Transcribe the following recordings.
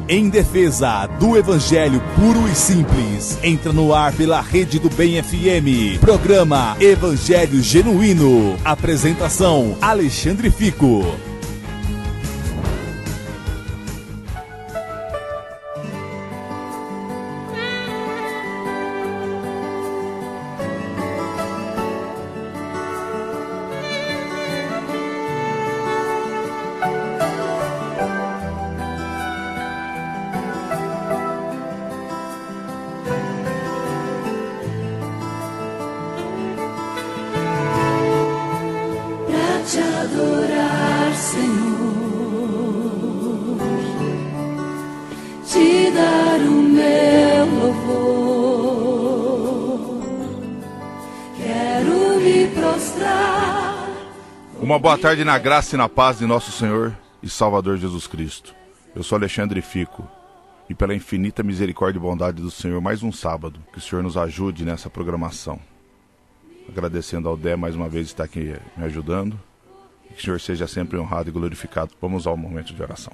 Em defesa do Evangelho puro e simples, entra no ar pela Rede do Bem FM. Programa Evangelho Genuíno. Apresentação: Alexandre Fico. Uma boa tarde na graça e na paz de nosso Senhor e Salvador Jesus Cristo. Eu sou Alexandre Fico e pela infinita misericórdia e bondade do Senhor, mais um sábado, que o Senhor nos ajude nessa programação. Agradecendo ao Dé mais uma vez estar aqui me ajudando e que o Senhor seja sempre honrado e glorificado. Vamos ao momento de oração.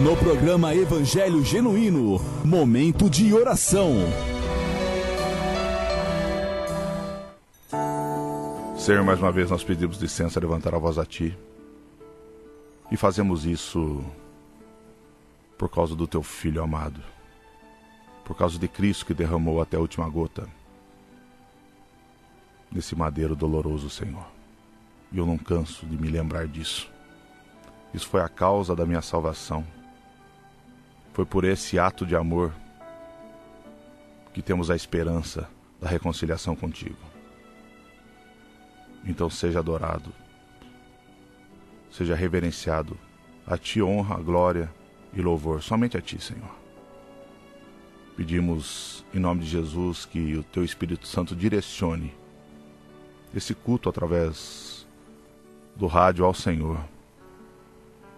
No programa Evangelho Genuíno, momento de oração. Senhor, mais uma vez nós pedimos licença a levantar a voz a Ti. E fazemos isso por causa do Teu Filho amado. Por causa de Cristo que derramou até a última gota nesse madeiro doloroso, Senhor. E eu não canso de me lembrar disso. Isso foi a causa da minha salvação. Foi por esse ato de amor que temos a esperança da reconciliação contigo. Então seja adorado, seja reverenciado. A Ti honra, glória e louvor, somente a Ti, Senhor. Pedimos em nome de Jesus que o Teu Espírito Santo direcione esse culto através do rádio ao Senhor.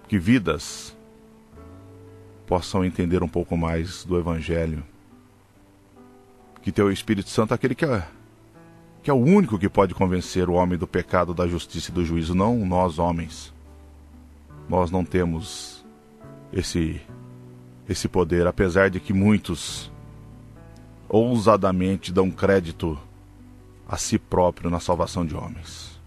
Que vidas possam entender um pouco mais do Evangelho. Que Teu Espírito Santo, aquele que é o único que pode convencer o homem do pecado, da justiça e do juízo, não nós homens. Nós não temos esse poder, apesar de que muitos ousadamente dão crédito a si próprio na salvação de homens.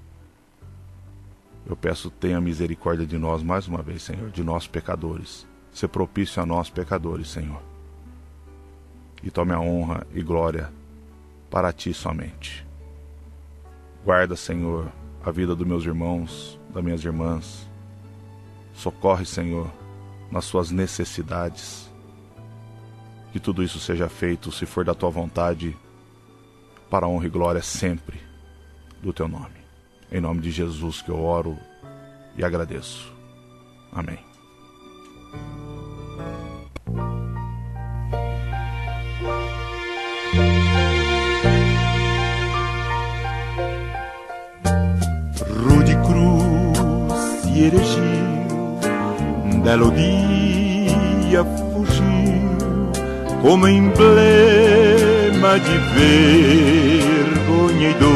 Eu peço, tenha misericórdia de nós mais uma vez, Senhor, de nós pecadores. Ser propício a nós pecadores, Senhor. E tome a honra e glória para Ti somente. Guarda, Senhor, a vida dos meus irmãos, das minhas irmãs. Socorre, Senhor, nas suas necessidades. Que tudo isso seja feito, se for da Tua vontade, para a honra e glória sempre do Teu nome. Em nome de Jesus que eu oro e agradeço. Amém. Se erigiu, belo dia fugiu, como emblema de vergonha e dor.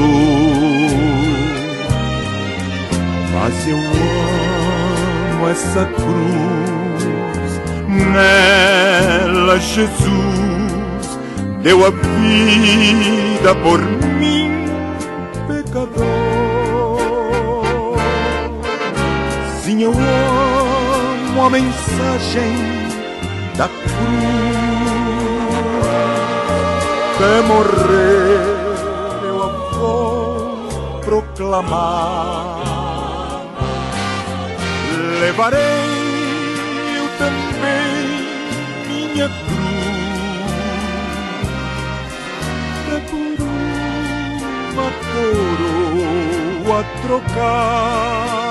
Mas eu amo essa cruz, nela Jesus deu a vida por mim, pecador. Sim, eu amo a mensagem da cruz. Até morrer eu a vou proclamar. Levarei eu também minha cruz, é por uma coroa a trocar.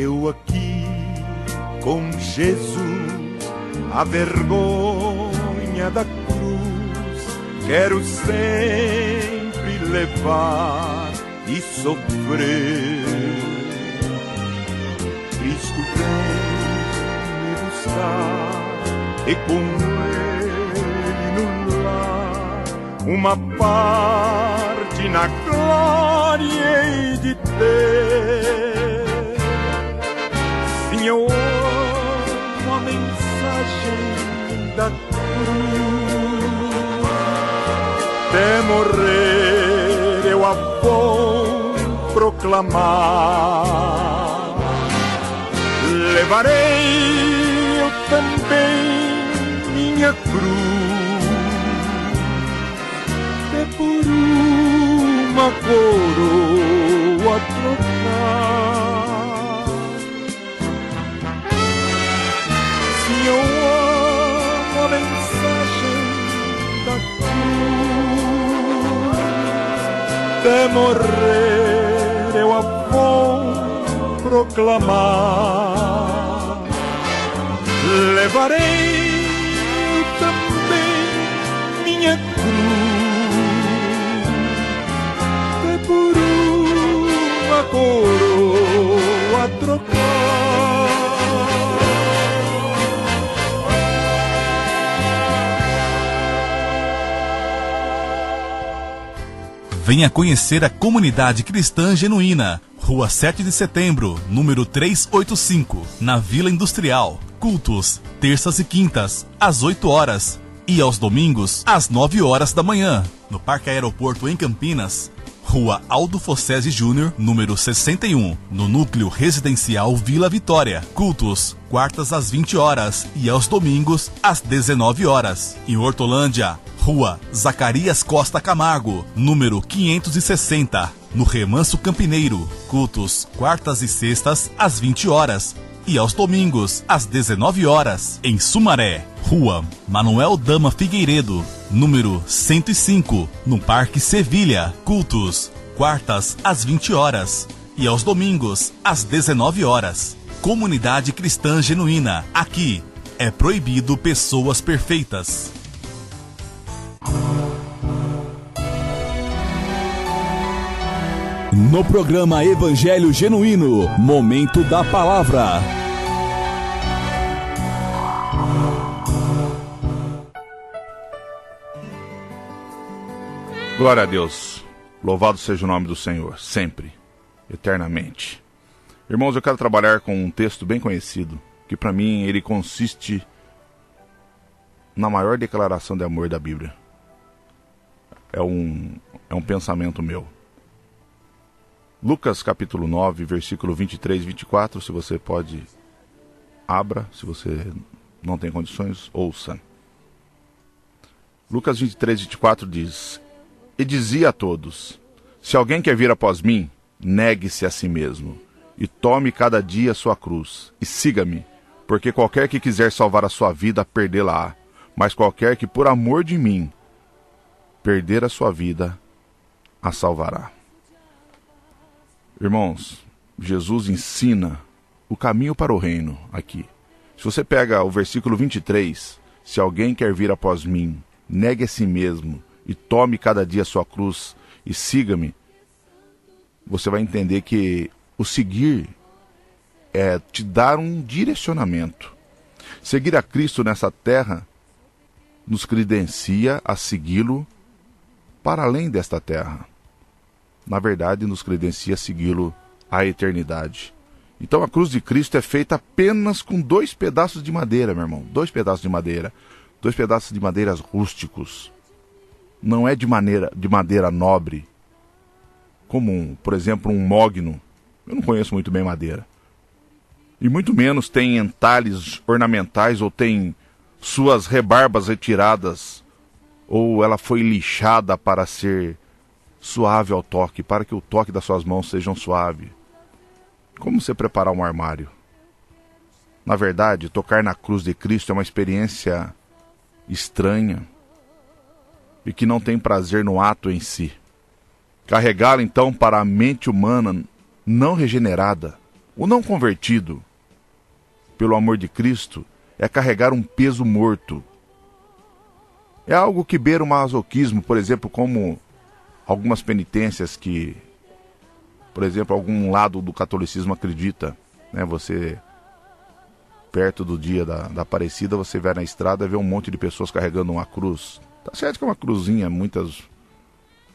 Eu aqui com Jesus, a vergonha da cruz, quero sempre levar e sofrer. Cristo vem me buscar e com Ele no lar uma parte na glória hei de ter. Sim, eu amo a mensagem da cruz, até morrer eu a vou proclamar. Levarei eu também minha cruz, é por uma coroa trocar. Sim, eu amo a mensagem da cruz, até morrer eu a vou proclamar. Levarei também minha cruz, é por uma coroa trocar. Venha conhecer a Comunidade Cristã Genuína, Rua 7 de Setembro, número 385, na Vila Industrial. Cultos, terças e quintas, às 8 horas. E aos domingos, às 9 horas da manhã. No Parque Aeroporto em Campinas, Rua Aldo Fossesi Júnior, número 61, no Núcleo Residencial Vila Vitória. Cultos, quartas às 20 horas e aos domingos, às 19 horas. Em Hortolândia, Rua Zacarias Costa Camargo, número 560, no Remanso Campineiro. Cultos, quartas e sextas, às 20 horas. E aos domingos, às 19 horas, em Sumaré, Rua Manuel Dama Figueiredo, número 105, no Parque Sevilha. Cultos, quartas às 20 horas e aos domingos, às 19 horas. Comunidade Cristã Genuína. Aqui é proibido pessoas perfeitas. No programa Evangelho Genuíno, Momento da Palavra. Glória a Deus. Louvado seja o nome do Senhor, sempre, eternamente. Irmãos, eu quero trabalhar com um texto bem conhecido, que para mim ele consiste na maior declaração de amor da Bíblia. É um pensamento meu. Lucas capítulo 9, versículo 23 e 24, se você pode, abra, se você não tem condições, ouça. Lucas 23 e 24 diz: E dizia a todos: Se alguém quer vir após mim, negue-se a si mesmo, e tome cada dia a sua cruz, e siga-me, porque qualquer que quiser salvar a sua vida, perdê-la-á, mas qualquer que por amor de mim perder a sua vida, a salvará. Irmãos, Jesus ensina o caminho para o reino aqui. Se você pega o versículo 23, se alguém quer vir após mim, negue a si mesmo e tome cada dia a sua cruz e siga-me, você vai entender que o seguir é te dar um direcionamento. Seguir a Cristo nessa terra nos credencia a segui-lo para além desta terra. Na verdade, nos credencia a segui-lo à eternidade. Então a cruz de Cristo é feita apenas com 2 pedaços de madeira, meu irmão. 2 pedaços de madeira. 2 pedaços de madeiras rústicos. Não é de madeira nobre, comum. Por exemplo, um mogno. Eu não conheço muito bem madeira. E muito menos tem entalhes ornamentais ou tem suas rebarbas retiradas, ou ela foi lixada para ser suave ao toque, para que o toque das suas mãos sejam suave. Como você preparar um armário? Na verdade, tocar na cruz de Cristo é uma experiência estranha e que não tem prazer no ato em si. Carregá-la então para a mente humana não regenerada, o não convertido pelo amor de Cristo, é carregar um peso morto. É algo que beira o masoquismo, por exemplo, como algumas penitências que por exemplo, algum lado do catolicismo acredita, né? Você, perto do dia da Aparecida, você vai na estrada e vê um monte de pessoas carregando uma cruz. Tá certo que é uma cruzinha, muitas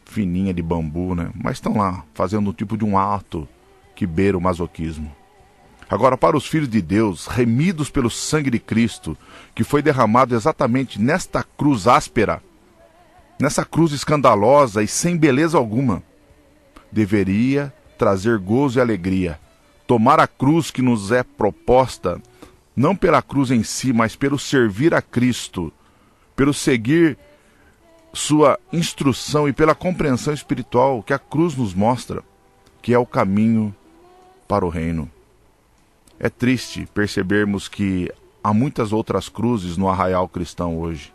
fininha de bambu, né? Mas estão lá, fazendo um tipo de um ato que beira o masoquismo. Agora, para os filhos de Deus, remidos pelo sangue de Cristo, que foi derramado exatamente nesta cruz áspera, nessa cruz escandalosa e sem beleza alguma, deveria trazer gozo e alegria. Tomar a cruz que nos é proposta, não pela cruz em si, mas pelo servir a Cristo, pelo seguir sua instrução e pela compreensão espiritual que a cruz nos mostra, que é o caminho para o reino. É triste percebermos que há muitas outras cruzes no arraial cristão hoje.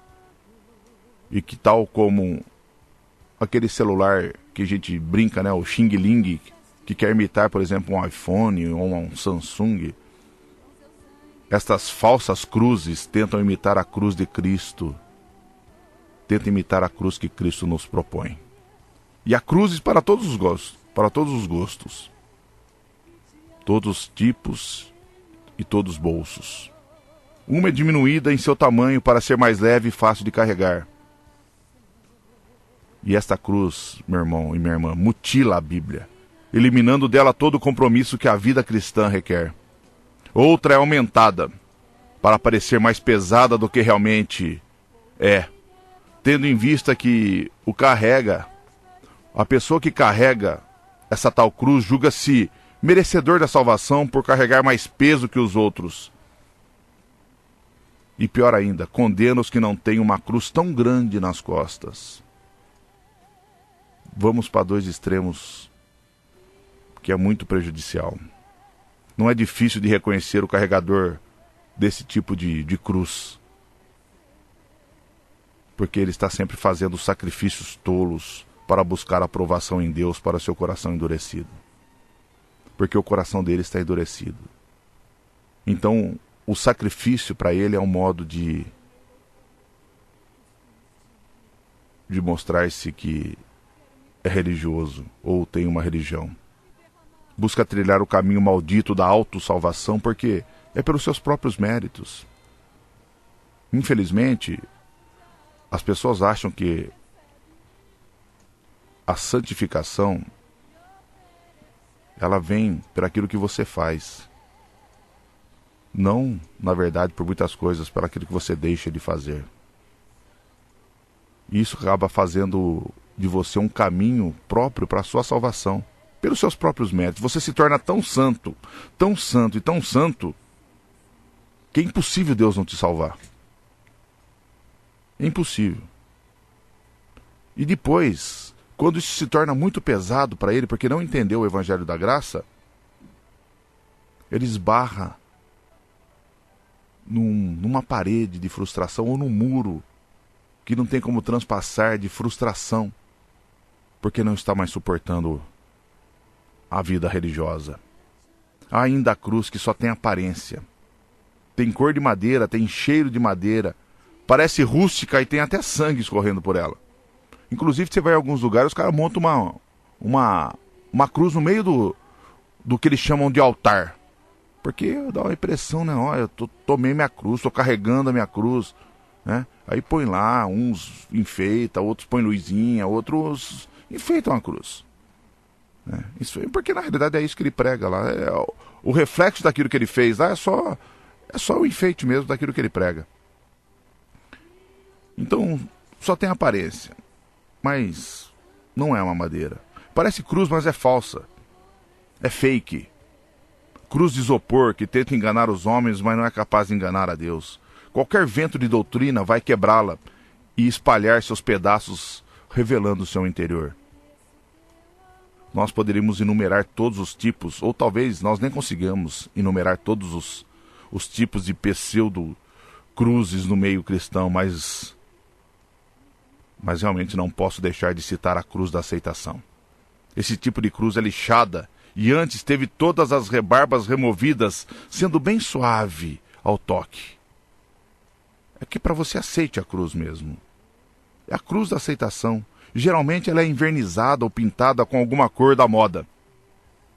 E que, tal como aquele celular que a gente brinca, né, o Xing Ling, que quer imitar, por exemplo, um iPhone ou um Samsung, estas falsas cruzes tentam imitar a cruz de Cristo, tentam imitar a cruz que Cristo nos propõe. E há cruzes para todos os gostos, todos os tipos e todos os bolsos. Uma é diminuída em seu tamanho para ser mais leve e fácil de carregar. E esta cruz, meu irmão e minha irmã, mutila a Bíblia, eliminando dela todo o compromisso que a vida cristã requer. Outra é aumentada, para parecer mais pesada do que realmente é, tendo em vista que a pessoa que carrega essa tal cruz julga-se merecedor da salvação por carregar mais peso que os outros. E pior ainda, condena os que não têm uma cruz tão grande nas costas. Vamos para dois extremos que é muito prejudicial. Não é difícil de reconhecer o carregador desse tipo de cruz, porque ele está sempre fazendo sacrifícios tolos para buscar aprovação em Deus para seu coração endurecido. Porque o coração dele está endurecido. Então, o sacrifício para ele é um modo de mostrar-se que é religioso ou tem uma religião. Busca trilhar o caminho maldito da autossalvação porque é pelos seus próprios méritos. Infelizmente, as pessoas acham que a santificação ela vem por aquilo que você faz. Não, na verdade, por muitas coisas, por aquilo que você deixa de fazer. E isso acaba fazendo de você um caminho próprio para a sua salvação, pelos seus próprios méritos. Você se torna tão santo e tão santo, que é impossível Deus não te salvar. É impossível. E depois, quando isso se torna muito pesado para ele, porque não entendeu o Evangelho da Graça, ele esbarra numa parede de frustração ou num muro que não tem como transpassar de frustração, porque não está mais suportando a vida religiosa. Há ainda a cruz que só tem aparência. Tem cor de madeira, tem cheiro de madeira, parece rústica e tem até sangue escorrendo por ela. Inclusive, você vai em alguns lugares, os caras montam uma cruz no meio do que eles chamam de altar. Porque dá uma impressão, né? Olha, eu tomei minha cruz, estou carregando a minha cruz, né? Aí põe lá, uns enfeita, outros põem luzinha, outros enfeitam a cruz. Né? Isso, porque na realidade é isso que ele prega lá. O reflexo daquilo que ele fez lá é só o enfeite mesmo daquilo que ele prega. Então, só tem aparência. Mas não é uma madeira. Parece cruz, mas é falsa. É fake. Cruz de isopor que tenta enganar os homens, mas não é capaz de enganar a Deus. Qualquer vento de doutrina vai quebrá-la e espalhar seus pedaços, revelando o seu interior. Nós poderíamos enumerar todos os tipos, ou talvez nós nem consigamos enumerar todos os tipos de pseudo-cruzes no meio cristão, mas realmente não posso deixar de citar a cruz da aceitação. Esse tipo de cruz é lixada, e antes teve todas as rebarbas removidas, sendo bem suave ao toque. É que para você aceite a cruz mesmo. É a cruz da aceitação. Geralmente ela é envernizada ou pintada com alguma cor da moda.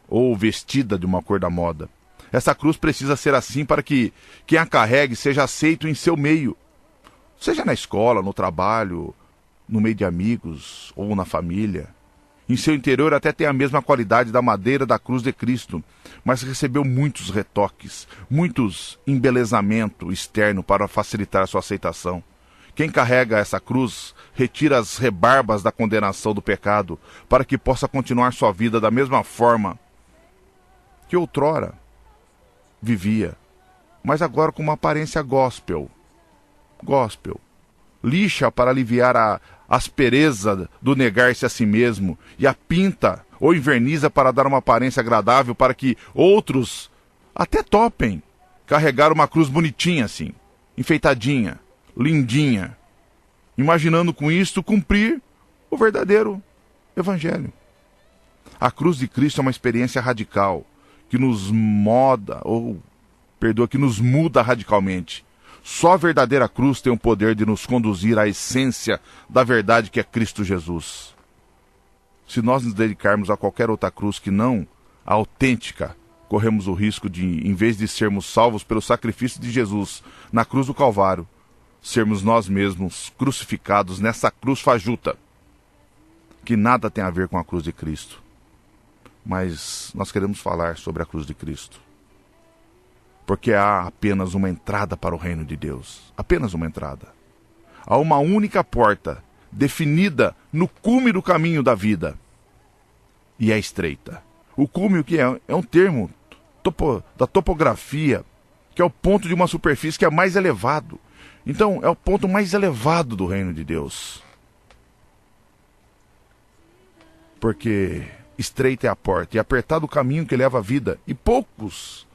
ou vestida de uma cor da moda. Essa cruz precisa ser assim para que quem a carregue seja aceito em seu meio. Seja na escola, no trabalho, no meio de amigos ou na família. Em seu interior até tem a mesma qualidade da madeira da cruz de Cristo, mas recebeu muitos retoques, muitos embelezamento externo para facilitar a sua aceitação. Quem carrega essa cruz retira as rebarbas da condenação do pecado para que possa continuar sua vida da mesma forma que outrora vivia, mas agora com uma aparência gospel. Lixa para aliviar a aspereza do negar-se a si mesmo e a pinta ou inverniza para dar uma aparência agradável para que outros até topem carregar uma cruz bonitinha assim, enfeitadinha, lindinha, imaginando com isto cumprir o verdadeiro evangelho. A cruz de Cristo é uma experiência radical que nos que nos muda radicalmente. Só a verdadeira cruz tem o poder de nos conduzir à essência da verdade que é Cristo Jesus. Se nós nos dedicarmos a qualquer outra cruz que não a autêntica, corremos o risco de, em vez de sermos salvos pelo sacrifício de Jesus na cruz do Calvário, sermos nós mesmos crucificados nessa cruz fajuta, que nada tem a ver com a cruz de Cristo. Mas nós queremos falar sobre a cruz de Cristo, porque há apenas uma entrada para o reino de Deus. Apenas uma entrada. Há uma única porta, definida no cume do caminho da vida. E é estreita. O cume, o que é um termo da topografia, que é o ponto de uma superfície que é mais elevado. Então, é o ponto mais elevado do reino de Deus. Porque estreita é a porta e apertado o caminho que leva à vida, e poucos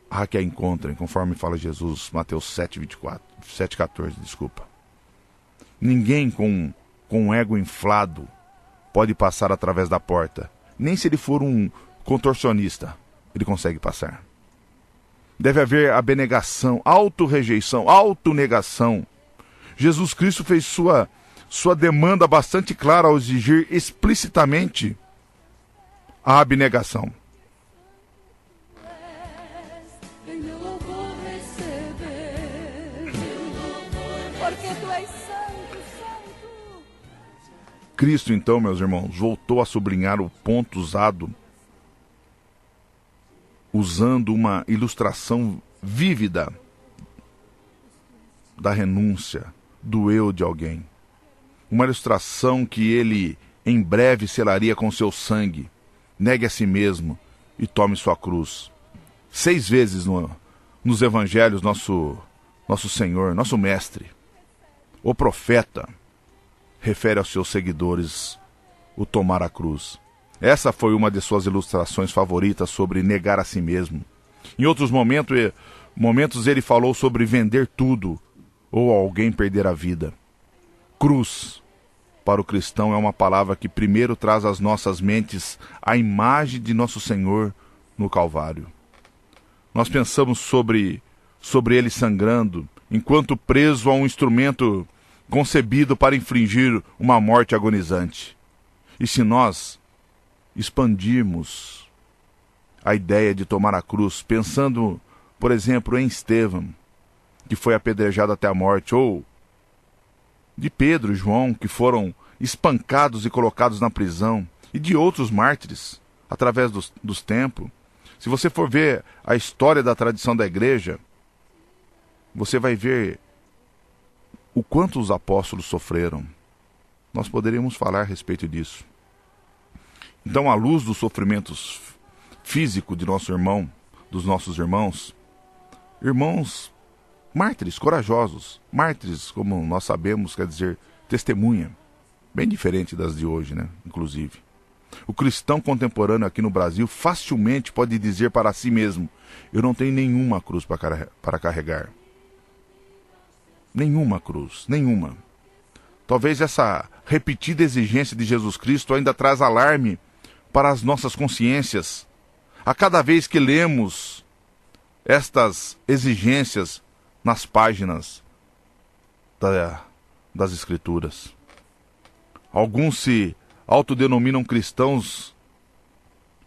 há que a encontrem, conforme fala Jesus, Mateus 7,14, desculpa. Ninguém com um ego inflado pode passar através da porta. Nem se ele for um contorcionista, ele consegue passar. Deve haver abnegação, autorrejeição, autonegação. Jesus Cristo fez sua demanda bastante clara ao exigir explicitamente a abnegação. Cristo, então, meus irmãos, voltou a sublinhar o ponto usando uma ilustração vívida da renúncia, do eu de alguém. Uma ilustração que ele em breve selaria com seu sangue. Negue a si mesmo e tome sua cruz. 6 vezes nos evangelhos, nosso Senhor, nosso Mestre, o profeta, refere aos seus seguidores o tomar a cruz. Essa foi uma de suas ilustrações favoritas sobre negar a si mesmo. Em outros momentos ele falou sobre vender tudo ou alguém perder a vida. Cruz, para o cristão, é uma palavra que primeiro traz às nossas mentes a imagem de nosso Senhor no Calvário. Nós pensamos sobre ele sangrando, enquanto preso a um instrumento concebido para infligir uma morte agonizante. E se nós expandirmos a ideia de tomar a cruz, pensando, por exemplo, em Estevão, que foi apedrejado até a morte, ou de Pedro e João, que foram espancados e colocados na prisão, e de outros mártires, através dos tempos. Se você for ver a história da tradição da igreja, você vai ver o quanto os apóstolos sofreram. Nós poderíamos falar a respeito disso. Então, à luz dos sofrimentos físicos de dos nossos irmãos mártires, corajosos, mártires, como nós sabemos, quer dizer, testemunha, bem diferente das de hoje, né? Inclusive. O cristão contemporâneo aqui no Brasil facilmente pode dizer para si mesmo: eu não tenho nenhuma cruz para carregar. Nenhuma cruz, nenhuma. Talvez essa repetida exigência de Jesus Cristo ainda traz alarme para as nossas consciências. A cada vez que lemos estas exigências nas páginas das Escrituras. Alguns se autodenominam cristãos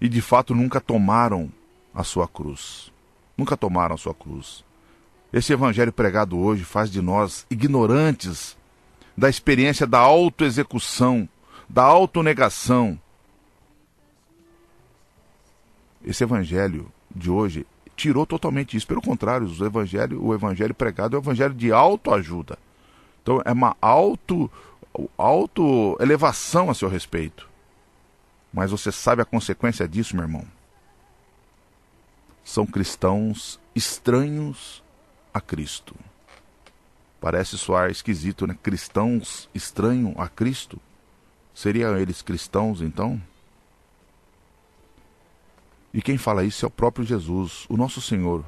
e de fato nunca tomaram a sua cruz. Nunca tomaram a sua cruz. Esse evangelho pregado hoje faz de nós ignorantes da experiência da autoexecução, da autonegação. Esse evangelho de hoje tirou totalmente isso. Pelo contrário, o evangelho pregado é o evangelho de autoajuda. Então é uma autoelevação a seu respeito. Mas você sabe a consequência disso, meu irmão? São cristãos estranhos a Cristo. Parece soar esquisito, né? Cristãos estranhos a Cristo? Seriam eles cristãos, então? E quem fala isso é o próprio Jesus, o nosso Senhor.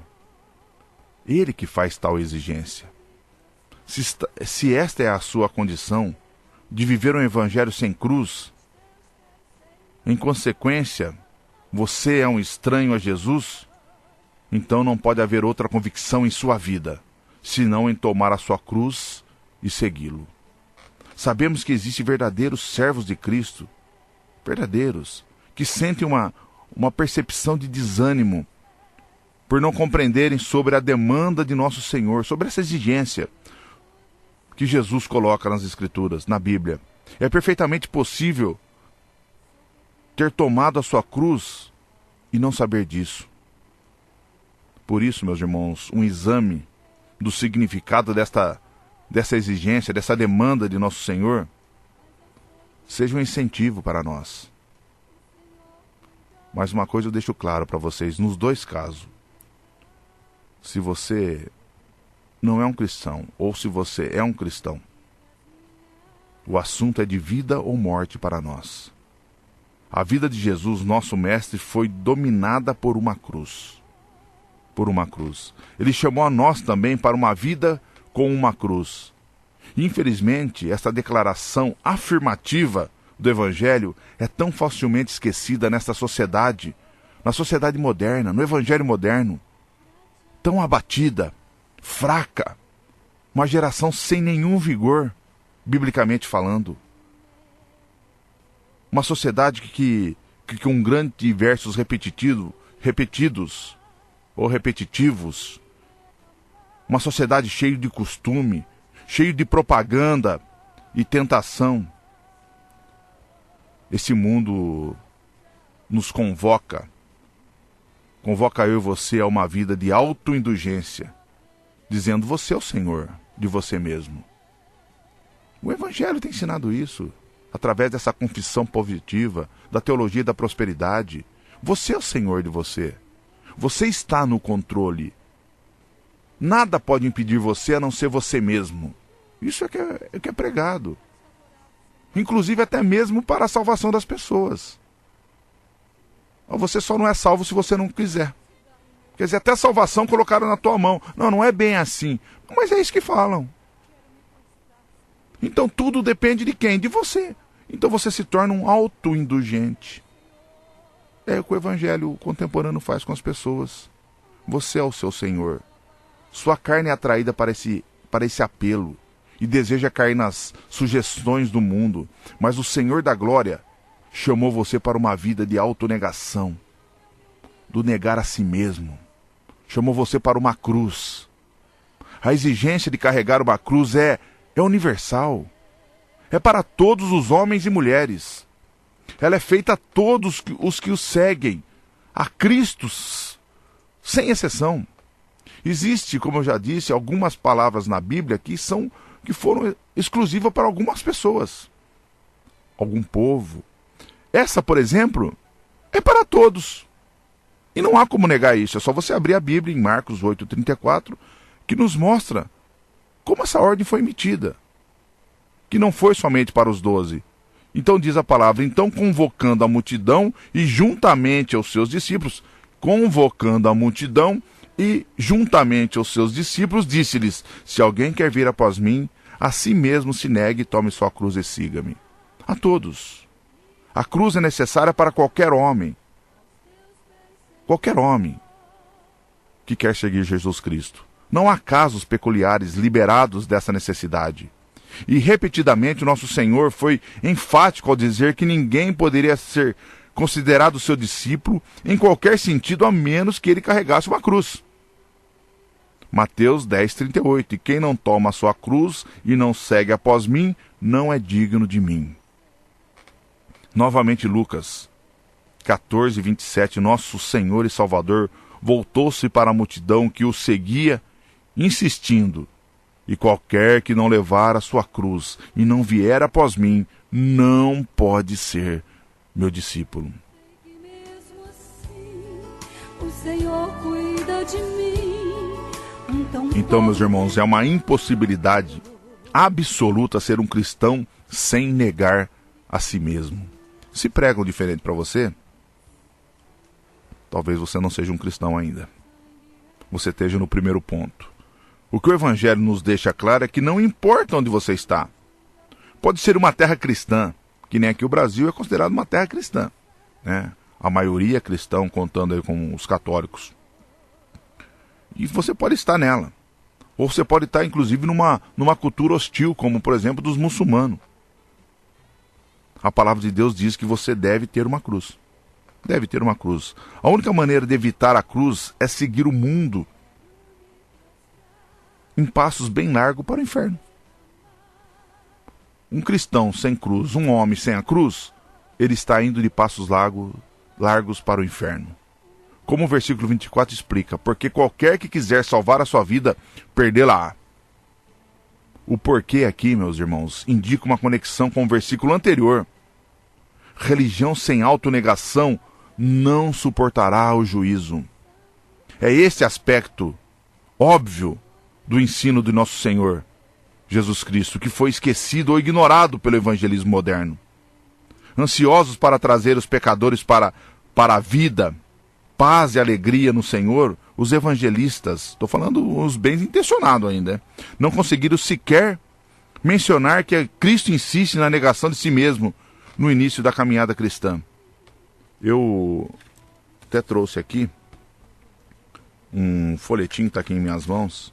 Ele que faz tal exigência. Se esta é a sua condição, de viver um evangelho sem cruz, em consequência, você é um estranho a Jesus, então não pode haver outra convicção em sua vida, senão em tomar a sua cruz e segui-lo. Sabemos que existem verdadeiros servos de Cristo, verdadeiros, que sentem uma percepção de desânimo por não compreenderem sobre a demanda de nosso Senhor, sobre essa exigência que Jesus coloca nas Escrituras, na Bíblia. É perfeitamente possível ter tomado a sua cruz e não saber disso. Por isso, meus irmãos, um exame do significado dessa exigência, dessa demanda de nosso Senhor, seja um incentivo para nós. Mas uma coisa eu deixo claro para vocês, nos dois casos. Se você não é um cristão, ou se você é um cristão, o assunto é de vida ou morte para nós. A vida de Jesus, nosso mestre, foi dominada por uma cruz. Por uma cruz. Ele chamou a nós também para uma vida com uma cruz. Infelizmente, essa declaração afirmativa do Evangelho é tão facilmente esquecida nesta sociedade, na sociedade moderna, no Evangelho moderno. Tão abatida, fraca, uma geração sem nenhum vigor, biblicamente falando. Uma sociedade que com grandes versos repetidos ou repetitivos, uma sociedade cheia de costume, cheia de propaganda e tentação. Esse mundo nos convoca eu e você a uma vida de autoindulgência, dizendo: você é o Senhor de você mesmo. O Evangelho tem ensinado isso, através dessa confissão positiva, da teologia da prosperidade. Você é o Senhor de você. Você está no controle. Nada pode impedir você a não ser você mesmo. Isso é que é pregado. Inclusive até mesmo para a salvação das pessoas. Você só não é salvo se você não quiser. Quer dizer, até a salvação colocaram na tua mão. Não é bem assim. Mas é isso que falam. Então tudo depende de quem? De você. Então você se torna um autoindulgente. É o que o Evangelho contemporâneo faz com as pessoas. Você é o seu Senhor. Sua carne é atraída para esse apelo e deseja cair nas sugestões do mundo. Mas o Senhor da Glória chamou você para uma vida de autonegação, do negar a si mesmo. Chamou você para uma cruz. A exigência de carregar uma cruz é universal. É para todos os homens e mulheres. Ela é feita a todos os que o seguem, a Cristo, sem exceção. Existe, como eu já disse, algumas palavras na Bíblia que foram exclusivas para algumas pessoas, algum povo. Essa, por exemplo, é para todos. E não há como negar isso. É só você abrir a Bíblia em Marcos 8:34, que nos mostra como essa ordem foi emitida. Que não foi somente para os 12. Então diz a palavra: então convocando a multidão e juntamente aos seus discípulos, disse-lhes: se alguém quer vir após mim, a si mesmo se negue, tome sua cruz e siga-me. A todos. A cruz é necessária para qualquer homem. Qualquer homem que quer seguir Jesus Cristo. Não há casos peculiares liberados dessa necessidade. E repetidamente o nosso Senhor foi enfático ao dizer que ninguém poderia ser considerado seu discípulo em qualquer sentido, a menos que ele carregasse uma cruz. Mateus 10:38. E quem não toma a sua cruz e não segue após mim, não é digno de mim. Novamente Lucas 14:27. Nosso Senhor e Salvador voltou-se para a multidão que o seguia, insistindo: e qualquer que não levar a sua cruz e não vier após mim, não pode ser meu discípulo. Mesmo assim, o Senhor cuida de mim. Então, meus irmãos, é uma impossibilidade absoluta ser um cristão sem negar a si mesmo. Se pregam diferente para você, talvez você não seja um cristão ainda. Você esteja no primeiro ponto. O que o Evangelho nos deixa claro é que não importa onde você está. Pode ser uma terra cristã, que nem aqui o Brasil é considerado uma terra cristã, né? A maioria é cristão, contando aí com os católicos. E você pode estar nela. Ou você pode estar, inclusive, numa cultura hostil, como, por exemplo, dos muçulmanos. A palavra de Deus diz que você deve ter uma cruz. Deve ter uma cruz. A única maneira de evitar a cruz é seguir o mundo em passos bem largos para o inferno. Um cristão sem cruz, um homem sem a cruz, ele está indo de passos largos para o inferno. Como o versículo 24 explica: porque qualquer que quiser salvar a sua vida, perdê-la-á. O porquê aqui, meus irmãos, indica uma conexão com o versículo anterior. Religião sem autonegação não suportará o juízo. É esse aspecto óbvio do ensino do nosso Senhor Jesus Cristo, que foi esquecido ou ignorado pelo evangelismo moderno. Ansiosos para trazer os pecadores para a vida, paz e alegria no Senhor, os evangelistas, estou falando os bem intencionados ainda, não conseguiram sequer mencionar que Cristo insiste na negação de si mesmo no início da caminhada cristã. Eu até trouxe aqui um folhetim que está aqui em minhas mãos,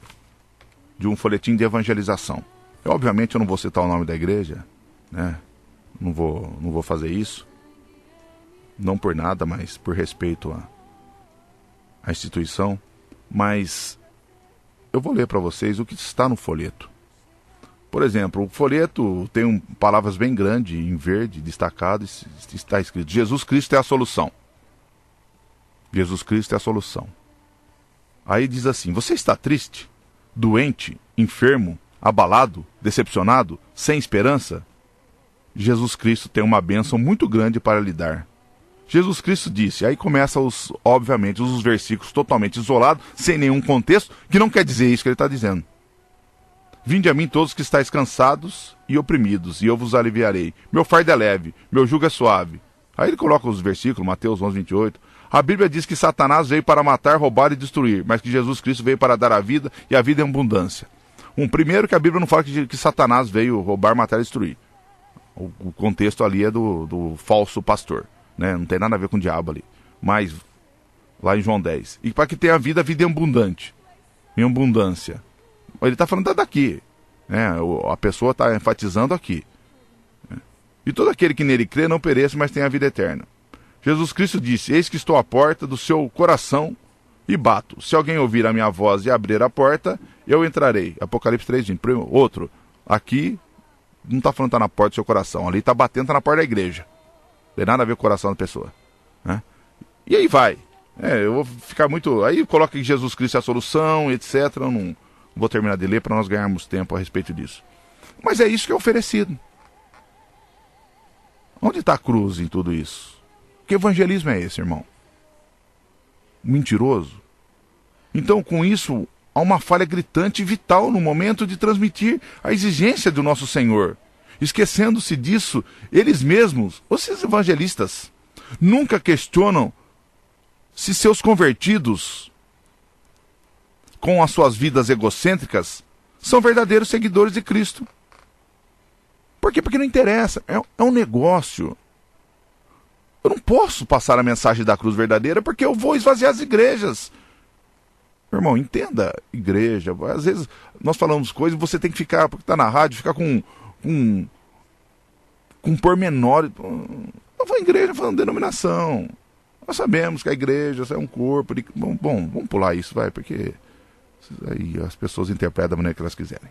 de um folhetim de evangelização. Obviamente eu não vou citar o nome da igreja, né? Não vou fazer isso, não por nada, mas por respeito à instituição. Mas eu vou ler para vocês o que está no folheto. Por exemplo, o folheto tem palavras bem grandes, em verde, destacado, está escrito: Jesus Cristo é a solução. Jesus Cristo é a solução. Aí diz assim: você está triste, doente, enfermo, abalado, decepcionado, sem esperança? Jesus Cristo tem uma bênção muito grande para lhe dar. Jesus Cristo disse, aí começa obviamente os versículos totalmente isolados, sem nenhum contexto, que não quer dizer isso que ele está dizendo. Vinde a mim todos que estáis cansados e oprimidos, e eu vos aliviarei. Meu fardo é leve, meu jugo é suave. Aí ele coloca os versículos, Mateus 11:28. A Bíblia diz que Satanás veio para matar, roubar e destruir, mas que Jesus Cristo veio para dar a vida, e a vida em abundância. Primeiro que a Bíblia não fala que Satanás veio roubar, matar e destruir. O contexto ali é do falso pastor, né? Não tem nada a ver com o diabo ali. Mas, lá em João 10. E para que tenha vida em abundante. Em abundância. Ele está falando daqui, né? A pessoa está enfatizando aqui. E todo aquele que nele crê não pereça, mas tenha a vida eterna. Jesus Cristo disse: eis que estou à porta do seu coração e bato. Se alguém ouvir a minha voz e abrir a porta, eu entrarei. Apocalipse 3:20. Outro, aqui não está falando que está na porta do seu coração. Ali está batendo, está na porta da igreja. Não tem nada a ver com o coração da pessoa, né? E aí vai. Eu vou ficar muito... Aí coloca que Jesus Cristo é a solução, etc. Eu não vou terminar de ler para nós ganharmos tempo a respeito disso. Mas é isso que é oferecido. Onde está a cruz em tudo isso? Que evangelismo é esse, irmão? Mentiroso? Então, com isso, há uma falha gritante e vital no momento de transmitir a exigência do nosso Senhor. Esquecendo-se disso, eles mesmos, os evangelistas, nunca questionam se seus convertidos, com as suas vidas egocêntricas, são verdadeiros seguidores de Cristo. Por quê? Porque não interessa. É um negócio. Eu não posso passar a mensagem da cruz verdadeira porque eu vou esvaziar as igrejas. Meu irmão, entenda, igreja. Às vezes nós falamos coisas e você tem que ficar, porque está na rádio, ficar com pormenor. Eu vou à igreja falando denominação. Nós sabemos que a igreja é um corpo. Bom, vamos pular isso, vai, porque aí as pessoas interpretam da maneira que elas quiserem.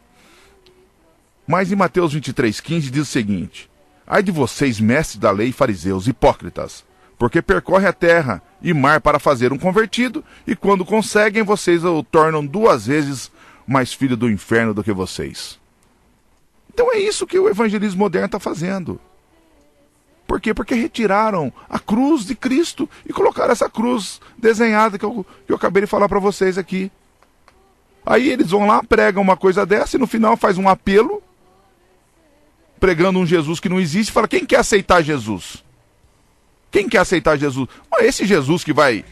Mas em Mateus 23,15 diz o seguinte: ai de vocês, mestres da lei e fariseus, hipócritas, porque percorrem a terra e mar para fazer um convertido, e quando conseguem, vocês o tornam 2 vezes mais filho do inferno do que vocês. Então é isso que o evangelismo moderno está fazendo. Por quê? Porque retiraram a cruz de Cristo e colocaram essa cruz desenhada que eu acabei de falar para vocês aqui. Aí eles vão lá, pregam uma coisa dessa e no final faz um apelo, pregando um Jesus que não existe, e fala: quem quer aceitar Jesus? Quem quer aceitar Jesus? Esse Jesus que vai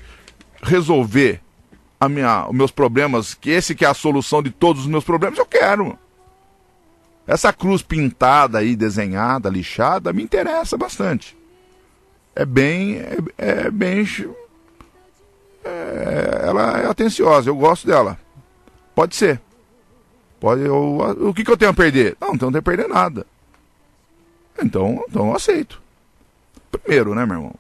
resolver os meus problemas, que esse que é a solução de todos os meus problemas, eu quero. Essa cruz pintada aí, desenhada, lixada, me interessa bastante. Ela é atenciosa, eu gosto dela. Pode ser. O que eu tenho a perder? Não tenho a perder nada. Então eu aceito. Primeiro, né, meu irmão?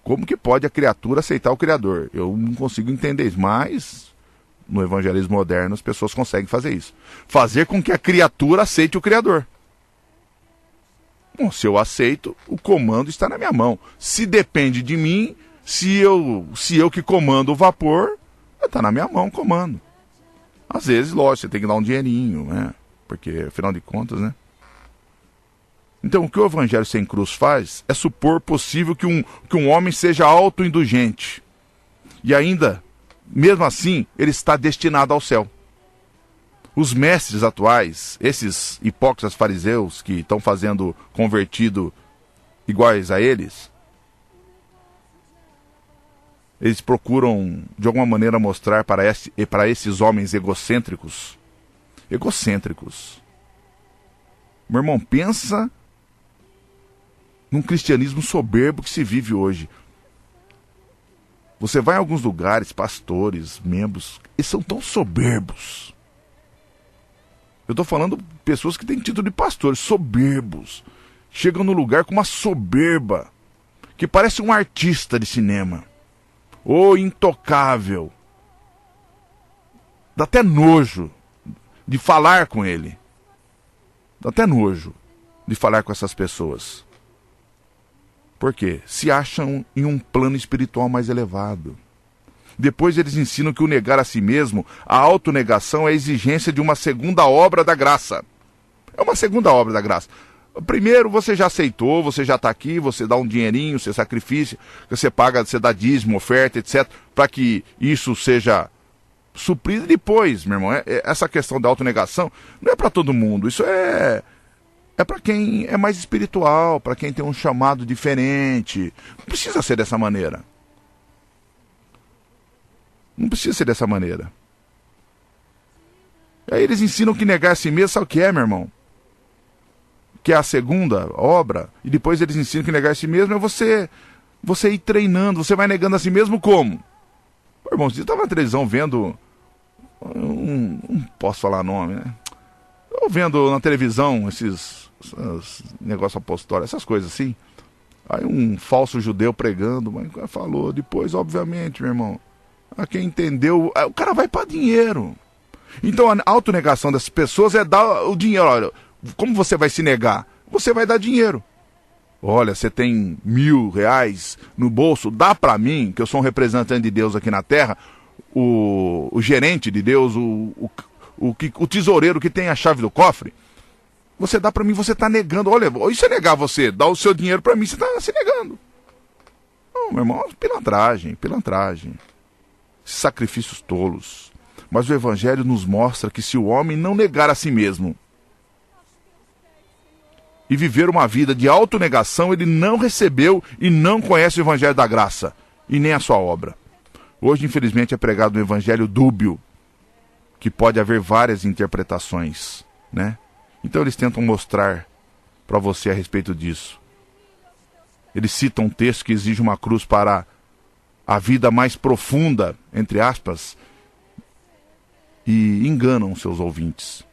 Como que pode a criatura aceitar o Criador? Eu não consigo entender isso, mas no evangelismo moderno as pessoas conseguem fazer isso. Fazer com que a criatura aceite o Criador. Bom, se eu aceito, o comando está na minha mão. Se depende de mim, se eu que comando o vapor, está na minha mão o comando. Às vezes, lógico, você tem que dar um dinheirinho, né? Porque, afinal de contas, né? Então, o que o Evangelho sem cruz faz é supor possível que um homem seja autoindulgente. E ainda, mesmo assim, ele está destinado ao céu. Os mestres atuais, esses hipócritas fariseus que estão fazendo convertido iguais a eles procuram, de alguma maneira, mostrar para esses homens egocêntricos. Meu irmão, pensa num cristianismo soberbo que se vive hoje. Você vai em alguns lugares, pastores, membros, eles são tão soberbos. Eu estou falando de pessoas que têm título de pastores, soberbos. Chegam no lugar com uma soberba, que parece um artista de cinema. Ou intocável. Dá até nojo de falar com ele. Dá até nojo de falar com essas pessoas. Por quê? Se acham em um plano espiritual mais elevado. Depois eles ensinam que o negar a si mesmo, a autonegação, é a exigência de uma segunda obra da graça. É uma segunda obra da graça. Primeiro, você já aceitou, você já está aqui, você dá um dinheirinho, você sacrifício, você paga, você dá dízimo, oferta, etc., para que isso seja suprido. Depois, meu irmão, essa questão da autonegação não é para todo mundo. Isso é para quem é mais espiritual, para quem tem um chamado diferente. Não precisa ser dessa maneira. Não precisa ser dessa maneira. Aí eles ensinam que negar a si mesmo, sabe o que é, meu irmão? Que é a segunda obra. E depois eles ensinam que negar a si mesmo é você ir treinando. Você vai negando a si mesmo como? Pô, irmão, você estava na televisão vendo... não posso falar nome, né? Eu vendo na televisão esses negócios apostólicos, essas coisas assim. Aí um falso judeu pregando, mas falou. Depois, obviamente, meu irmão, a quem entendeu, o cara vai para dinheiro. Então a autonegação dessas pessoas é dar o dinheiro. Olha, como você vai se negar? Você vai dar dinheiro. Olha, você tem R$1.000 no bolso, dá para mim, que eu sou um representante de Deus aqui na terra, o gerente de Deus, o tesoureiro que tem a chave do cofre. Você dá para mim, você está negando. Olha, isso é negar você, dá o seu dinheiro para mim, você está se negando. Não, meu irmão, pilantragem. Esses sacrifícios tolos. Mas o Evangelho nos mostra que se o homem não negar a si mesmo e viver uma vida de autonegação, ele não recebeu e não conhece o Evangelho da graça e nem a sua obra. Hoje, infelizmente, é pregado um Evangelho dúbio, que pode haver várias interpretações, né? Então eles tentam mostrar para você a respeito disso. Eles citam um texto que exige uma cruz para a vida mais profunda, entre aspas, e enganam seus ouvintes.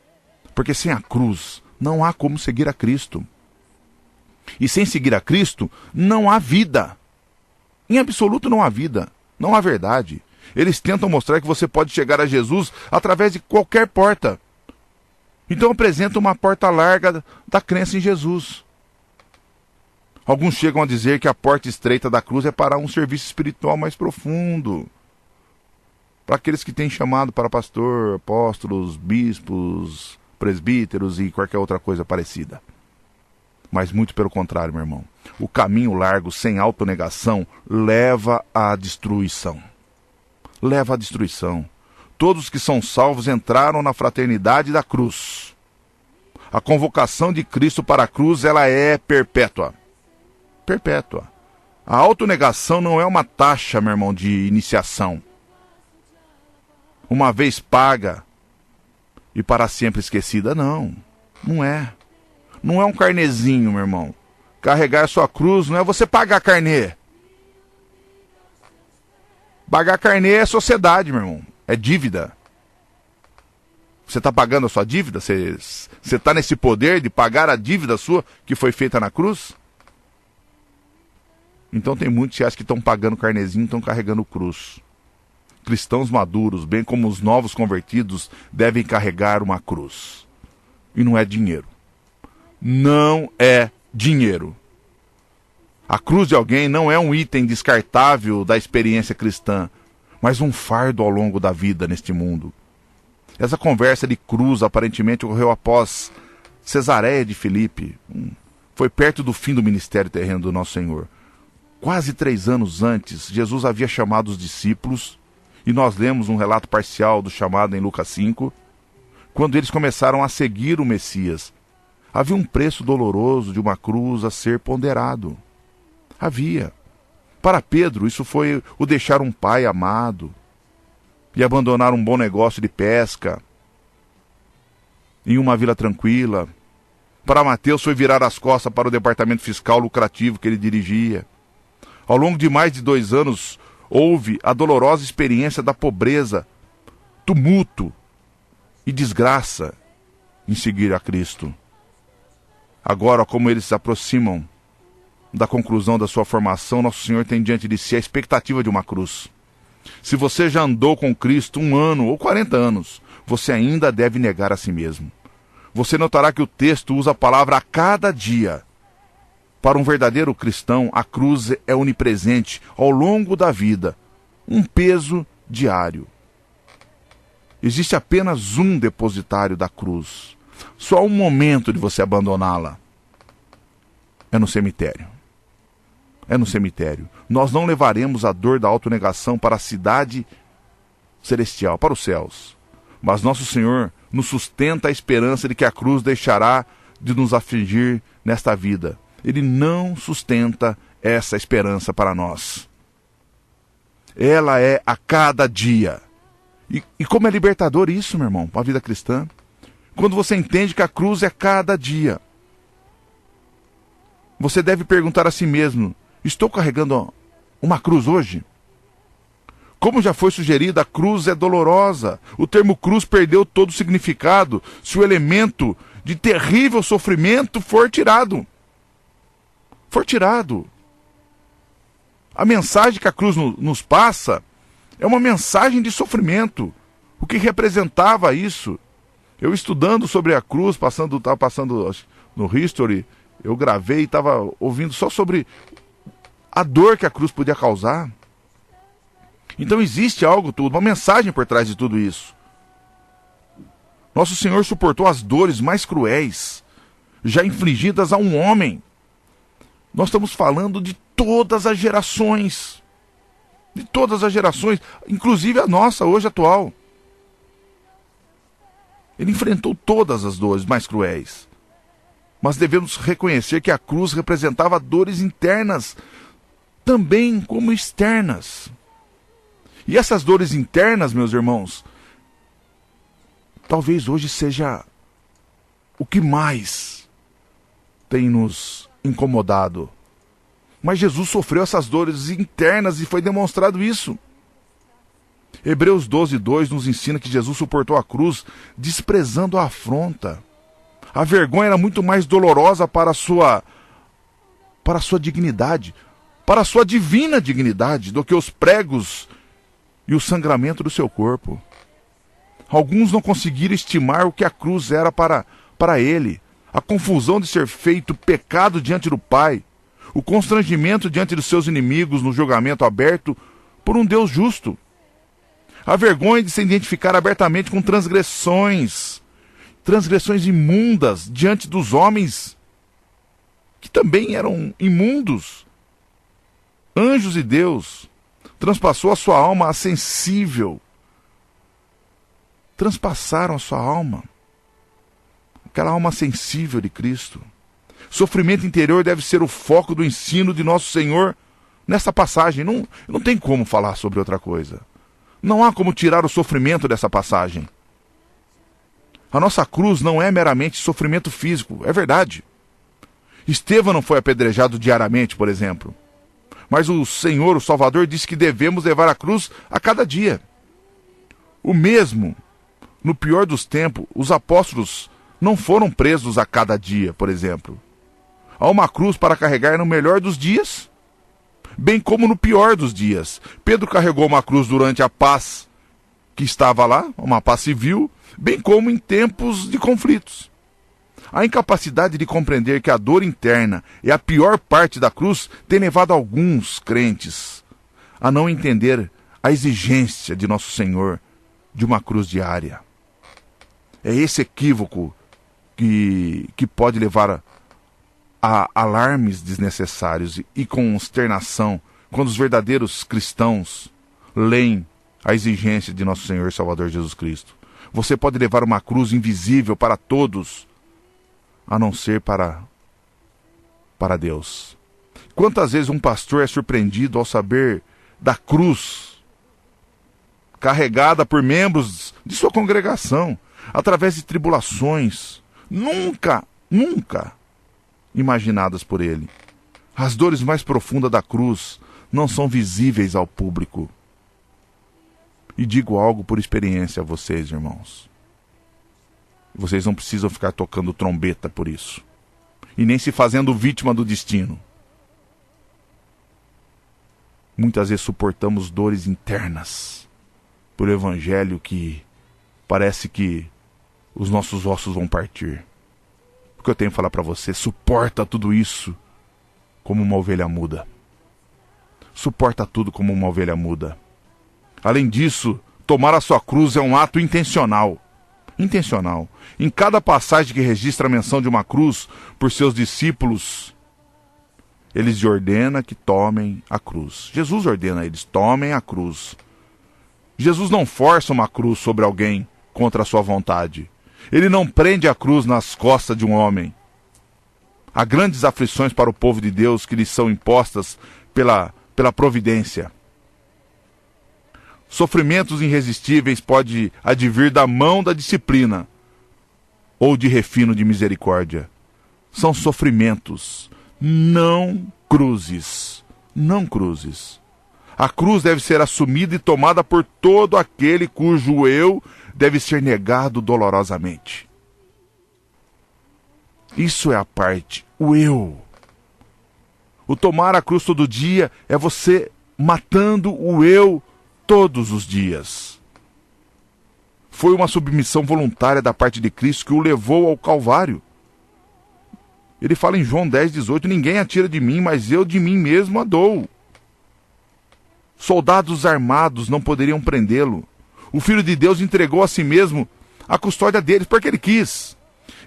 Porque sem a cruz não há como seguir a Cristo. E sem seguir a Cristo, não há vida. Em absoluto não há vida, não há verdade. Eles tentam mostrar que você pode chegar a Jesus através de qualquer porta. Então apresenta uma porta larga da crença em Jesus. Alguns chegam a dizer que a porta estreita da cruz é para um serviço espiritual mais profundo. Para aqueles que têm chamado para pastor, apóstolos, bispos, presbíteros e qualquer outra coisa parecida. Mas muito pelo contrário, meu irmão. O caminho largo, sem autonegação, leva à destruição. Leva à destruição. Todos que são salvos entraram na fraternidade da cruz. A convocação de Cristo para a cruz, ela é perpétua. Perpétua. A autonegação não é uma taxa, meu irmão, de iniciação. Uma vez paga e para sempre esquecida, não. Não é. Não é um carnezinho, meu irmão. Carregar a sua cruz não é você pagar carnê. Pagar carnê é sociedade, meu irmão. É dívida. Você está pagando a sua dívida? Você está nesse poder de pagar a dívida sua que foi feita na cruz? Então tem muitos que acham que estão pagando carnezinho e estão carregando cruz. Cristãos maduros, bem como os novos convertidos, devem carregar uma cruz. E não é dinheiro. Não é dinheiro. A cruz de alguém não é um item descartável da experiência cristã, mas um fardo ao longo da vida neste mundo. Essa conversa de cruz aparentemente ocorreu após Cesareia de Filipe. Foi perto do fim do ministério terreno do Nosso Senhor. Quase 3 anos antes, Jesus havia chamado os discípulos, e nós lemos um relato parcial do chamado em Lucas 5, quando eles começaram a seguir o Messias. Havia um preço doloroso de uma cruz a ser ponderado. Havia. Para Pedro, isso foi o deixar um pai amado e abandonar um bom negócio de pesca em uma vila tranquila. Para Mateus foi virar as costas para o departamento fiscal lucrativo que ele dirigia. Ao longo de mais de 2 anos, houve a dolorosa experiência da pobreza, tumulto e desgraça em seguir a Cristo. Agora, como eles se aproximam da conclusão da sua formação, Nosso Senhor tem diante de si a expectativa de uma cruz. Se você já andou com Cristo 1 ano ou 40 anos, você ainda deve negar a si mesmo. Você notará que o texto usa a palavra a cada dia. Para um verdadeiro cristão, a cruz é onipresente ao longo da vida, um peso diário. Existe apenas um depositário da cruz. Só um momento de você abandoná-la. É no cemitério. É no cemitério. Nós não levaremos a dor da autonegação para a cidade celestial, para os céus. Mas Nosso Senhor nos sustenta a esperança de que a cruz deixará de nos afligir nesta vida. Ele não sustenta essa esperança para nós. Ela é a cada dia. E como é libertador isso, meu irmão, para a vida cristã? Quando você entende que a cruz é cada dia. Você deve perguntar a si mesmo: estou carregando uma cruz hoje? Como já foi sugerido, a cruz é dolorosa. O termo cruz perdeu todo o significado se o elemento de terrível sofrimento for tirado. For tirado. A mensagem que a cruz nos passa é uma mensagem de sofrimento. O que representava isso? Eu estudando sobre a cruz, estava passando no History, eu gravei e estava ouvindo só sobre a dor que a cruz podia causar. Então existe algo, uma mensagem por trás de tudo isso. Nosso Senhor suportou as dores mais cruéis, já infligidas a um homem. Nós estamos falando de todas as gerações. De todas as gerações, inclusive a nossa, hoje atual. Ele enfrentou todas as dores mais cruéis. Mas devemos reconhecer que a cruz representava dores internas, também como externas. E essas dores internas, meus irmãos, talvez hoje seja o que mais tem nos incomodado. Mas Jesus sofreu essas dores internas e foi demonstrado isso. Hebreus 12:2 nos ensina que Jesus suportou a cruz desprezando a afronta. A vergonha era muito mais dolorosa para a sua para a sua dignidade, para a sua divina dignidade, do que os pregos e o sangramento do seu corpo. Alguns não conseguiram estimar o que a cruz era para ele, a confusão de ser feito pecado diante do Pai, o constrangimento diante dos seus inimigos no julgamento aberto por um Deus justo, a vergonha de se identificar abertamente com transgressões imundas diante dos homens que também eram imundos. Anjos e Deus transpassou a sua alma sensível. Transpassaram a sua alma. Aquela alma sensível de Cristo. Sofrimento interior deve ser o foco do ensino de nosso Senhor nessa passagem. Não tem como falar sobre outra coisa. Não há como tirar o sofrimento dessa passagem. A nossa cruz não é meramente sofrimento físico, é verdade. Estevão não foi apedrejado diariamente, por exemplo. Mas o Senhor, o Salvador, disse que devemos levar a cruz a cada dia. O mesmo, no pior dos tempos, os apóstolos não foram presos a cada dia, por exemplo. Há uma cruz para carregar no melhor dos dias, bem como no pior dos dias. Pedro carregou uma cruz durante a paz que estava lá, uma paz civil, bem como em tempos de conflitos. A incapacidade de compreender que a dor interna é a pior parte da cruz tem levado alguns crentes a não entender a exigência de nosso Senhor de uma cruz diária. É esse equívoco que pode levar a alarmes desnecessários e consternação quando os verdadeiros cristãos leem a exigência de nosso Senhor e Salvador Jesus Cristo. Você pode levar uma cruz invisível para todos, a não ser para Deus. Quantas vezes um pastor é surpreendido ao saber da cruz carregada por membros de sua congregação, através de tribulações nunca imaginadas por ele. As dores mais profundas da cruz não são visíveis ao público. E digo algo por experiência a vocês, irmãos. Vocês não precisam ficar tocando trombeta por isso. E nem se fazendo vítima do destino. Muitas vezes suportamos dores internas por evangelho que parece que os nossos ossos vão partir. O que eu tenho que falar para você, suporta tudo isso como uma ovelha muda. Suporta tudo como uma ovelha muda. Além disso, tomar a sua cruz é um ato intencional. Intencional. Em cada passagem que registra a menção de uma cruz por seus discípulos, eles lhe ordenam que tomem a cruz. Jesus ordena a eles, tomem a cruz. Jesus não força uma cruz sobre alguém contra a sua vontade. Ele não prende a cruz nas costas de um homem. Há grandes aflições para o povo de Deus que lhes são impostas pela providência. Sofrimentos irresistíveis podem advir da mão da disciplina ou de refino de misericórdia. São sofrimentos, não cruzes. Não cruzes. A cruz deve ser assumida e tomada por todo aquele cujo eu deve ser negado dolorosamente. Isso é a parte, o eu. O tomar a cruz todo dia é você matando o eu todos os dias. Foi uma submissão voluntária da parte de Cristo que o levou ao Calvário. Ele fala em João 10:18, ninguém atira de mim, mas eu de mim mesmo a dou. Soldados armados não poderiam prendê-lo. O Filho de Deus entregou a si mesmo a custódia deles porque ele quis.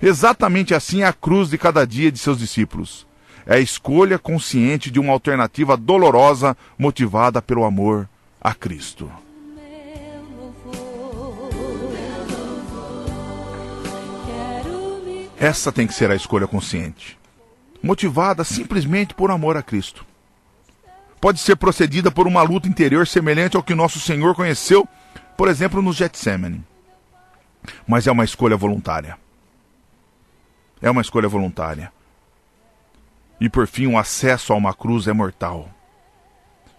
Exatamente assim é a cruz de cada dia de seus discípulos. É a escolha consciente de uma alternativa dolorosa motivada pelo amor a Cristo. Essa tem que ser a escolha consciente, motivada simplesmente por amor a Cristo. Pode ser procedida por uma luta interior semelhante ao que nosso Senhor conheceu, por exemplo, no Getsemane. Mas é uma escolha voluntária. É uma escolha voluntária. E por fim, o acesso a uma cruz é mortal.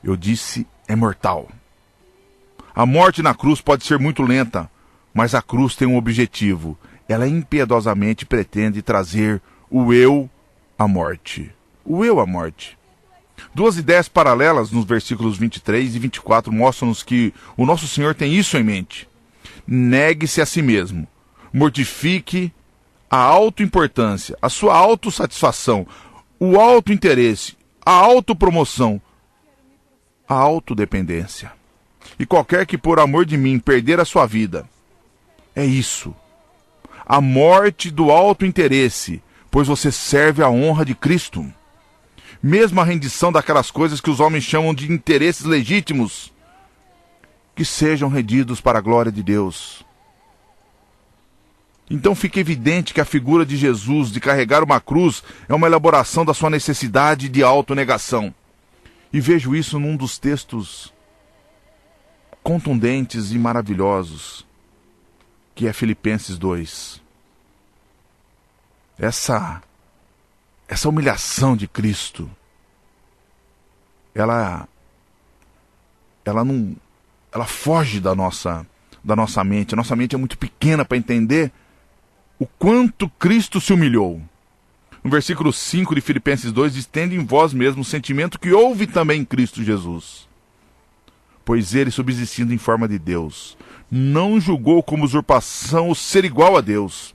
Eu disse, é mortal. A morte na cruz pode ser muito lenta, mas a cruz tem um objetivo. Ela impiedosamente pretende trazer o eu à morte. o eu à morte. Duas ideias paralelas nos versículos 23 e 24 mostram-nos que o nosso Senhor tem isso em mente. Negue-se a si mesmo, mortifique a autoimportância, a sua autossatisfação, o autointeresse, a autopromoção, a autodependência. E qualquer que por amor de mim perder a sua vida, é isso. A morte do autointeresse, pois você serve a honra de Cristo. Mesmo a rendição daquelas coisas que os homens chamam de interesses legítimos, que sejam rendidos para a glória de Deus. Então fica evidente que a figura de Jesus de carregar uma cruz é uma elaboração da sua necessidade de autonegação. E vejo isso num dos textos contundentes e maravilhosos, que é Filipenses 2. Essa humilhação de Cristo, ela foge da nossa mente. A nossa mente é muito pequena para entender o quanto Cristo se humilhou. No versículo 5 de Filipenses 2, diz: tende em vós mesmo o sentimento que houve também em Cristo Jesus. Pois ele, subsistindo em forma de Deus, não julgou como usurpação o ser igual a Deus.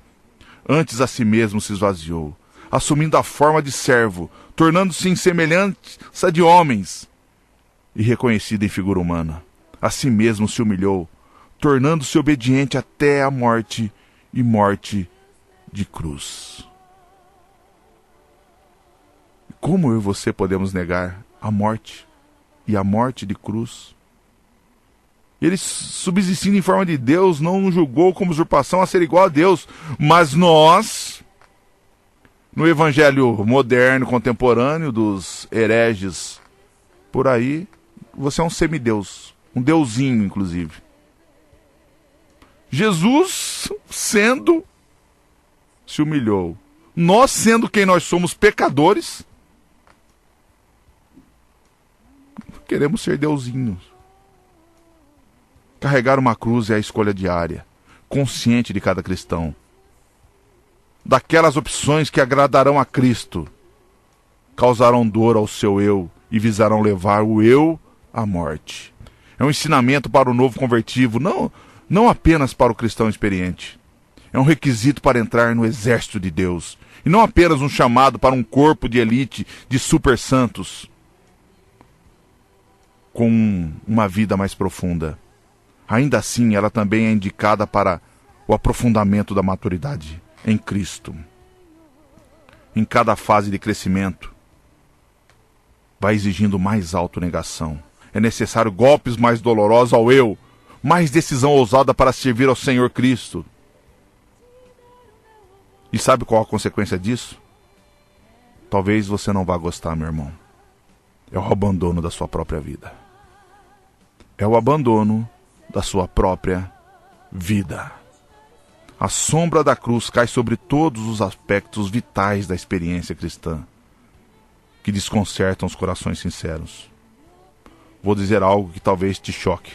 Antes a si mesmo se esvaziou, assumindo a forma de servo, tornando-se em semelhança de homens, e reconhecido em figura humana. A si mesmo se humilhou, tornando-se obediente até a morte, e morte de cruz. Como eu e você podemos negar a morte e a morte de cruz? Ele, subsistindo em forma de Deus, não nos julgou como usurpação a ser igual a Deus, mas nós, no evangelho moderno, contemporâneo, dos hereges por aí, você é um semideus, um deusinho, inclusive. Jesus, se humilhou. Nós, sendo quem nós somos, pecadores, queremos ser deusinhos. Carregar uma cruz é a escolha diária, consciente de cada cristão. Daquelas opções que agradarão a Cristo, causarão dor ao seu eu e visarão levar o eu à morte. É um ensinamento para o novo convertido, não apenas para o cristão experiente. É um requisito para entrar no exército de Deus, e não apenas um chamado para um corpo de elite de super santos, com uma vida mais profunda. Ainda assim, ela também é indicada para o aprofundamento da maturidade em Cristo. Em cada fase de crescimento, vai exigindo mais autonegação. É necessário golpes mais dolorosos ao eu, mais decisão ousada para servir ao Senhor Cristo. E sabe qual a consequência disso? Talvez você não vá gostar, meu irmão. É o abandono da sua própria vida. É o abandono da sua própria vida. A sombra da cruz cai sobre todos os aspectos vitais da experiência cristã, que desconcertam os corações sinceros. Vou dizer algo que talvez te choque.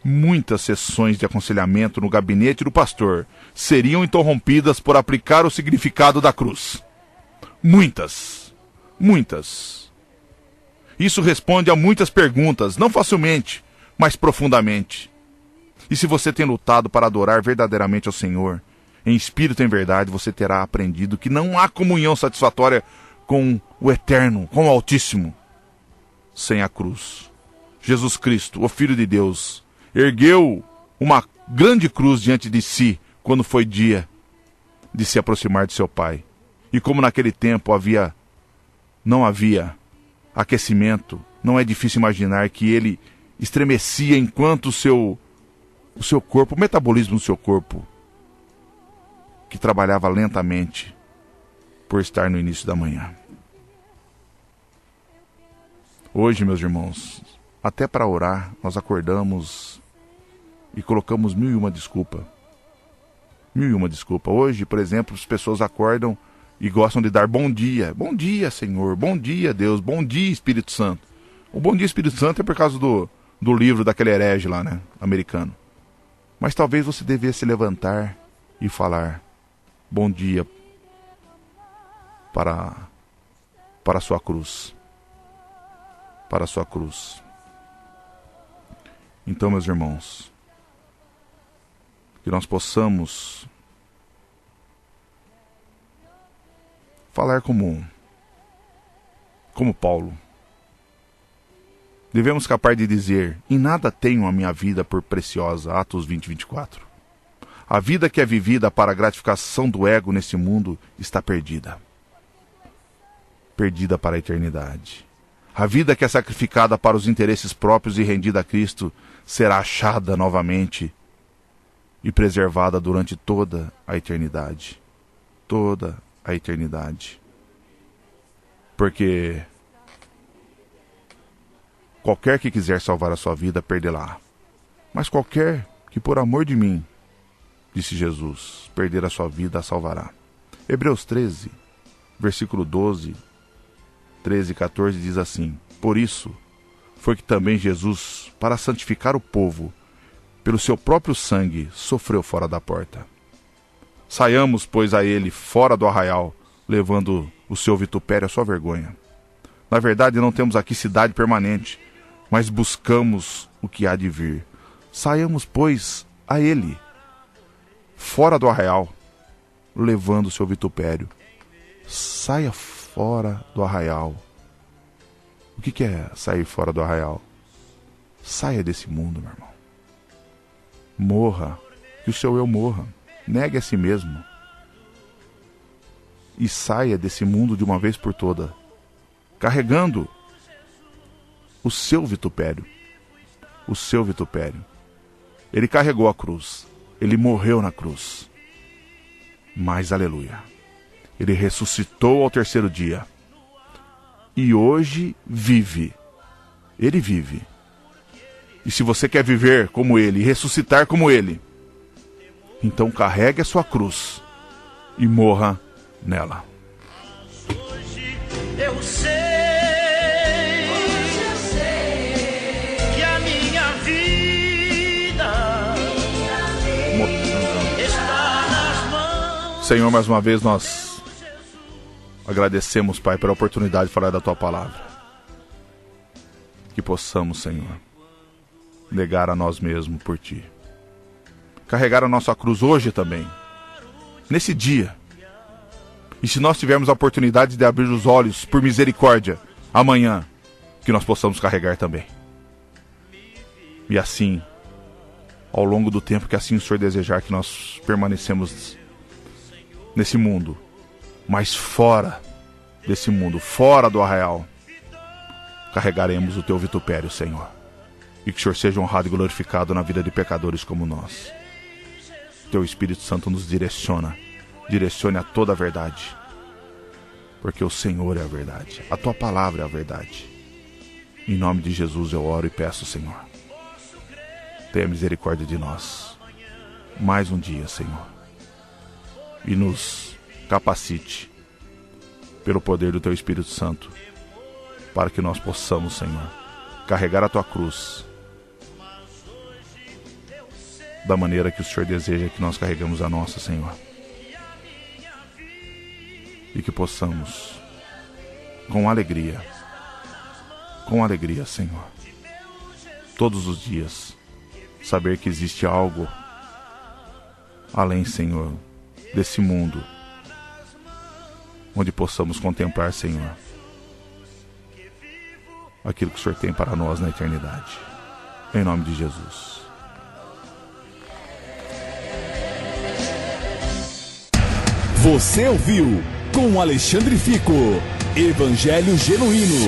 Muitas sessões de aconselhamento no gabinete do pastor seriam interrompidas por aplicar o significado da cruz. Muitas. Isso responde a muitas perguntas, não facilmente, mas profundamente. E se você tem lutado para adorar verdadeiramente ao Senhor, em espírito e em verdade, você terá aprendido que não há comunhão satisfatória com o Eterno, com o Altíssimo, sem a cruz. Jesus Cristo, o Filho de Deus, ergueu uma grande cruz diante de si, quando foi dia de se aproximar de seu Pai. E como naquele tempo não havia aquecimento, não é difícil imaginar que ele estremecia enquanto o seu corpo, o metabolismo do seu corpo, que trabalhava lentamente por estar no início da manhã. Hoje, meus irmãos, até para orar, nós acordamos e colocamos mil e uma desculpa. Hoje, por exemplo, as pessoas acordam e gostam de dar bom dia. Bom dia, Senhor. Bom dia, Deus. Bom dia, Espírito Santo. O bom dia, Espírito Santo é por causa do livro daquele herege lá, né? Americano. Mas talvez você devesse se levantar e falar bom dia para para a sua cruz. Para a sua cruz. Então, meus irmãos, que nós possamos falar como Paulo. Devemos capaz de dizer: em nada tenho a minha vida por preciosa. Atos 20, 24. A vida que é vivida para a gratificação do ego nesse mundo está perdida. Perdida para a eternidade. A vida que é sacrificada para os interesses próprios e rendida a Cristo será achada novamente e preservada durante toda a eternidade. Toda a eternidade. Porque qualquer que quiser salvar a sua vida, perdê-la. Mas qualquer que por amor de mim, disse Jesus, perder a sua vida, a salvará. Hebreus 13, versículo 12, 13 e 14 diz assim: por isso foi que também Jesus, para santificar o povo, pelo seu próprio sangue, sofreu fora da porta. Saiamos, pois, a ele fora do arraial, levando o seu vitupério, a sua vergonha. Na verdade, não temos aqui cidade permanente, mas buscamos o que há de vir. Saiamos, pois, a ele fora do arraial, levando o seu vitupério. Saia fora do arraial. O que é sair fora do arraial? Saia desse mundo, meu irmão. Morra, que o seu eu morra. Negue a si mesmo. E saia desse mundo de uma vez por toda, carregando o seu vitupério. O seu vitupério. Ele carregou a cruz. Ele morreu na cruz. Mas, aleluia, ele ressuscitou ao terceiro dia. E hoje vive. Ele vive. E se você quer viver como ele, e ressuscitar como ele, então carregue a sua cruz e morra nela. Hoje eu sei que a minha vida está nas mãos. Senhor, mais uma vez nós agradecemos, Pai, pela oportunidade de falar da Tua Palavra. Que possamos, Senhor, negar a nós mesmos por Ti. Carregar a nossa cruz hoje também, nesse dia. E se nós tivermos a oportunidade de abrir os olhos por misericórdia, amanhã, que nós possamos carregar também. E assim, ao longo do tempo que assim o Senhor desejar que nós permanecemos nesse mundo, mas fora desse mundo, fora do arraial, carregaremos o Teu vitupério, Senhor. E que o Senhor seja honrado e glorificado na vida de pecadores como nós. Teu Espírito Santo nos direcione a toda a verdade. Porque o Senhor é a verdade. A Tua Palavra é a verdade. Em nome de Jesus eu oro e peço, Senhor, tenha misericórdia de nós. Mais um dia, Senhor. E nos capacite, pelo poder do Teu Espírito Santo, para que nós possamos, Senhor, carregar a Tua cruz da maneira que o Senhor deseja que nós carregamos a nossa, Senhor. E que possamos, com alegria, Senhor, todos os dias, saber que existe algo além, Senhor, desse mundo, onde possamos contemplar, Senhor, aquilo que o Senhor tem para nós na eternidade. Em nome de Jesus. Você ouviu com Alexandre Fico, Evangelho Genuíno.